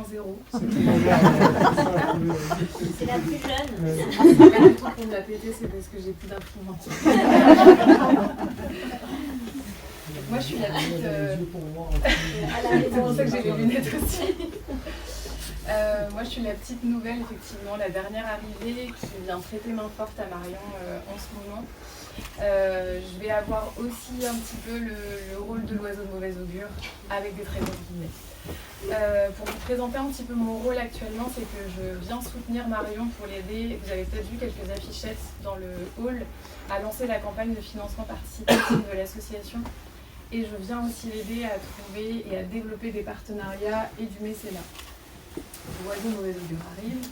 C'est la plus jeune. C'est pas du tout pour me la péter, c'est parce que j'ai plus d'imprimante. Moi, je suis la petite... C'est pour ça que j'ai les lunettes aussi. Moi, je suis la petite nouvelle, effectivement, la dernière arrivée qui vient prêter main forte à Marion en ce moment. Je vais avoir aussi un petit peu le rôle de l'oiseau de mauvais augure, avec des très grosses guillemets. Pour vous présenter un petit peu mon rôle actuellement, c'est que je viens soutenir Marion pour l'aider. Vous avez peut-être vu quelques affichettes dans le hall à lancer la campagne de financement participatif de l'association. Et je viens aussi l'aider à trouver et à développer des partenariats et du mécénat. L'oiseau mauvais augure arrive.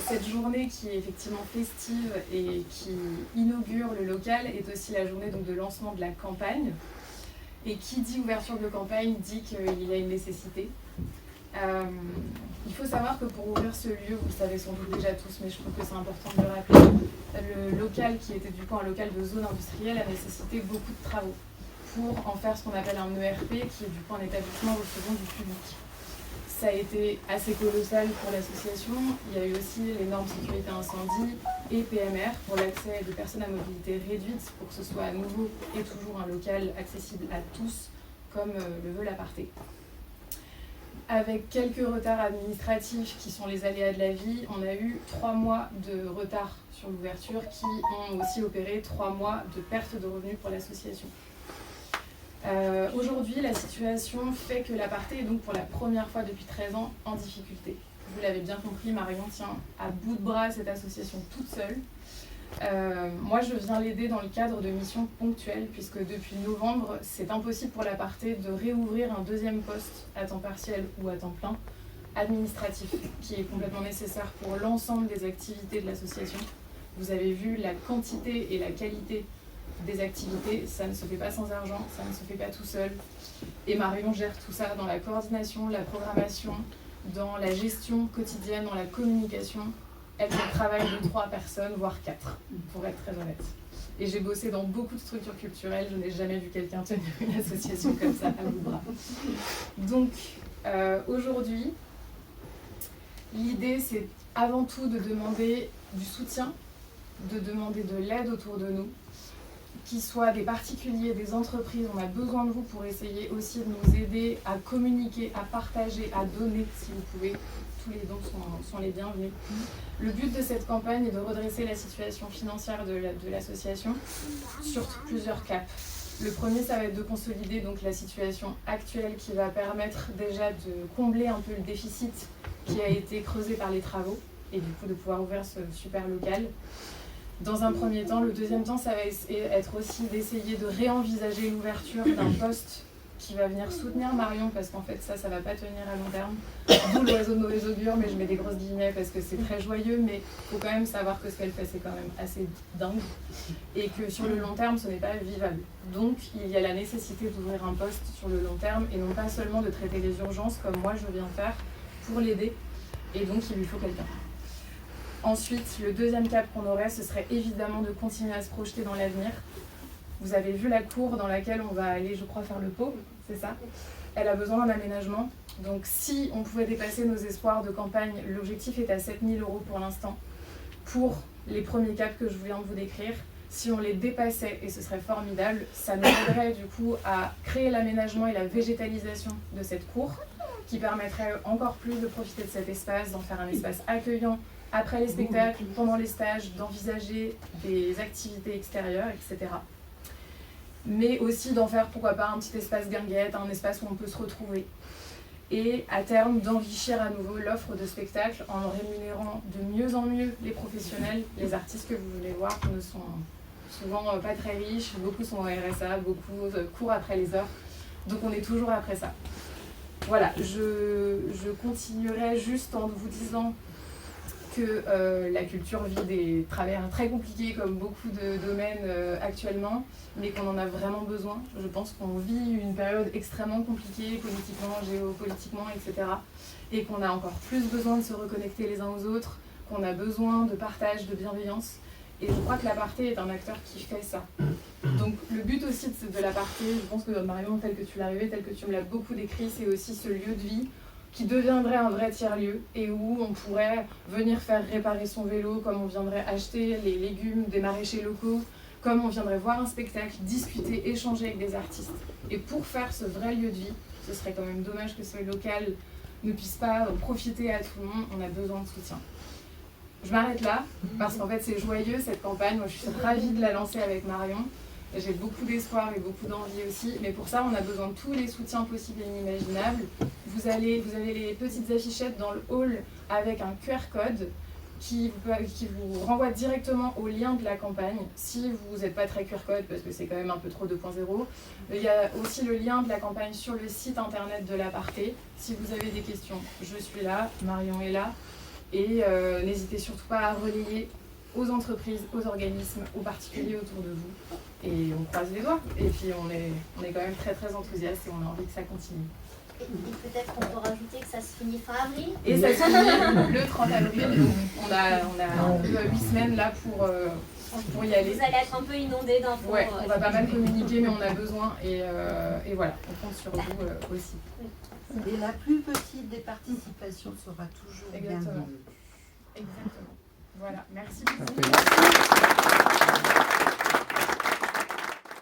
Cette journée qui est effectivement festive et qui inaugure le local est aussi la journée donc, de lancement de la campagne. Et qui dit ouverture de campagne dit qu'il y a une nécessité. Il faut savoir que pour ouvrir ce lieu, vous le savez sans doute déjà tous, mais je trouve que c'est important de le rappeler, le local qui était du coup un local de zone industrielle a nécessité beaucoup de travaux pour en faire ce qu'on appelle un ERP, qui est du coup un établissement recevant du public. Ça a été assez colossal pour l'association. Il y a eu aussi les normes sécurité incendie et PMR pour l'accès des personnes à mobilité réduite pour que ce soit à nouveau et toujours un local accessible à tous comme le veut l'aparté. Avec quelques retards administratifs qui sont les aléas de la vie, on a eu 3 mois de retard sur l'ouverture qui ont aussi opéré 3 mois de perte de revenus pour l'association. Aujourd'hui, la situation fait que l'aparté est donc pour la première fois depuis 13 ans en difficulté. Vous l'avez bien compris, Marion tient à bout de bras cette association toute seule. Moi, je viens l'aider dans le cadre de missions ponctuelles, puisque depuis novembre, c'est impossible pour l'aparté de réouvrir un deuxième poste à temps partiel ou à temps plein, administratif, qui est complètement nécessaire pour l'ensemble des activités de l'association. Vous avez vu la quantité et la qualité des activités, ça ne se fait pas sans argent, ça ne se fait pas tout seul. Et Marion gère tout ça dans la coordination, la programmation, dans la gestion quotidienne, dans la communication. Elle fait le travail de 3 personnes, voire 4, pour être très honnête. Et j'ai bossé dans beaucoup de structures culturelles, je n'ai jamais vu quelqu'un tenir une association comme ça à bout de bras. Donc, aujourd'hui, l'idée c'est avant tout de demander du soutien, de demander de l'aide autour de nous, qu'ils soient des particuliers, des entreprises, on a besoin de vous pour essayer aussi de nous aider à communiquer, à partager, à donner si vous pouvez. Tous les dons sont les bienvenus. Le but de cette campagne est de redresser la situation financière de l'association sur plusieurs caps. Le premier, ça va être de consolider donc la situation actuelle qui va permettre déjà de combler un peu le déficit qui a été creusé par les travaux et du coup de pouvoir ouvrir ce super local. Dans un premier temps, le deuxième temps, ça va être aussi d'essayer de réenvisager l'ouverture d'un poste qui va venir soutenir Marion, parce qu'en fait ça va pas tenir à long terme. D'où l'oiseau de mauvais augure, mais je mets des grosses guillemets parce que c'est très joyeux, mais il faut quand même savoir que ce qu'elle fait c'est quand même assez dingue et que sur le long terme ce n'est pas vivable. Donc il y a la nécessité d'ouvrir un poste sur le long terme et non pas seulement de traiter les urgences comme moi je viens faire pour l'aider, et donc il lui faut quelqu'un. Ensuite, le deuxième cap qu'on aurait, ce serait évidemment de continuer à se projeter dans l'avenir. Vous avez vu la cour dans laquelle on va aller, je crois, faire le pot, c'est ça ? Elle a besoin d'un aménagement. Donc si on pouvait dépasser nos espoirs de campagne, l'objectif est à 7 000 € pour l'instant, pour les premiers caps que je viens de vous décrire. Si on les dépassait, et ce serait formidable, ça nous aiderait du coup à créer l'aménagement et la végétalisation de cette cour, qui permettrait encore plus de profiter de cet espace, d'en faire un espace accueillant, après les spectacles, pendant les stages, d'envisager des activités extérieures, etc. Mais aussi d'en faire, pourquoi pas, un petit espace guinguette, un espace où on peut se retrouver. Et à terme, d'enrichir à nouveau l'offre de spectacles en rémunérant de mieux en mieux les professionnels. Les artistes que vous voulez voir ne sont souvent pas très riches, beaucoup sont au RSA, beaucoup courent après les heures. Donc on est toujours après ça. Voilà, je continuerai juste en vous disant que la culture vit des travers très compliqués comme beaucoup de domaines actuellement, mais qu'on en a vraiment besoin. Je pense qu'on vit une période extrêmement compliquée, politiquement, géopolitiquement, etc. Et qu'on a encore plus besoin de se reconnecter les uns aux autres, qu'on a besoin de partage, de bienveillance. Et je crois que l'aparté est un acteur qui fait ça. Donc le but aussi de l'aparté, je pense que Marion, tel que tu l'as rêvé, tel que tu me l'as beaucoup décrit, c'est aussi ce lieu de vie qui deviendrait un vrai tiers-lieu et où on pourrait venir faire réparer son vélo, comme on viendrait acheter les légumes des maraîchers locaux, comme on viendrait voir un spectacle, discuter, échanger avec des artistes. Et pour faire ce vrai lieu de vie, ce serait quand même dommage que ce local ne puisse pas profiter à tout le monde, on a besoin de soutien. Je m'arrête là, parce qu'en fait c'est joyeux cette campagne, moi je suis ravie de la lancer avec Marion. J'ai beaucoup d'espoir et beaucoup d'envie aussi, mais pour ça on a besoin de tous les soutiens possibles et inimaginables. Vous avez les petites affichettes dans le hall avec un QR code qui vous renvoie directement au lien de la campagne, si vous n'êtes pas très QR code, parce que c'est quand même un peu trop 2.0. Il y a aussi le lien de la campagne sur le site internet de l'Aparté. Si vous avez des questions, je suis là, Marion est là, et n'hésitez surtout pas à relayer aux entreprises, aux organismes, aux particuliers autour de vous. Et on croise les doigts, et puis on est quand même très très enthousiaste et on a envie que ça continue. Et peut-être qu'on peut rajouter que ça se finit fin avril. Et ça se finit le 30 avril, donc on a un peu 8 semaines là pour y aller. Vous allez être un peu inondés d'infos. Ouais, on va pas mal communiquer, mais on a besoin, et voilà, on compte sur vous aussi. Et la plus petite des participations sera toujours Exactement. bienvenue. Exactement. Voilà, merci beaucoup.